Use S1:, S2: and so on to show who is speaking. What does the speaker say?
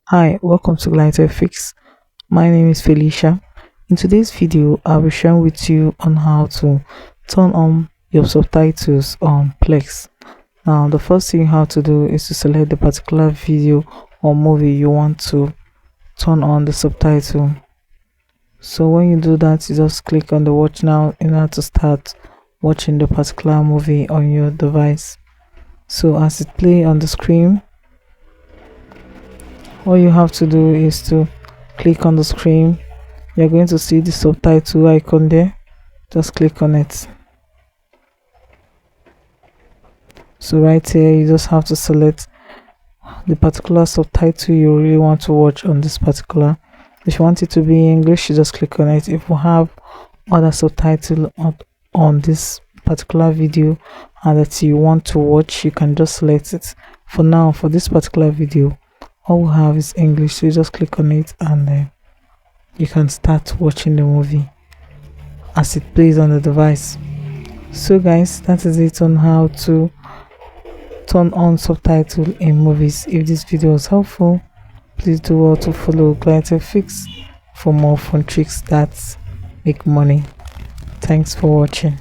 S1: Hi, welcome to Glider Fix. My name is Felicia. In today's video, I'll be sharing with you on how to turn on your subtitles on Plex. Now, the first thing you have to do is to select the particular video or movie you want to turn on the subtitle. So when you do that, you just click on the watch now in order to start watching the particular movie on your device. So as it plays on the screen, all you have to do is to click on the screen. You're going to see the subtitle icon there. Just click on it. So right here, you just have to select the particular subtitle you really want to watch on this particular. If you want it to be English, you just click on it. If you have other subtitle on this particular video and that you want to watch, you can just select it. For now, for this particular video, all we have is English, so you just click on it and you can start watching the movie as it plays on the device. So guys, that is it on how to turn on subtitle in movies. If this video was helpful, please do well to follow Glider Fix for more fun tricks that make money. Thanks for watching.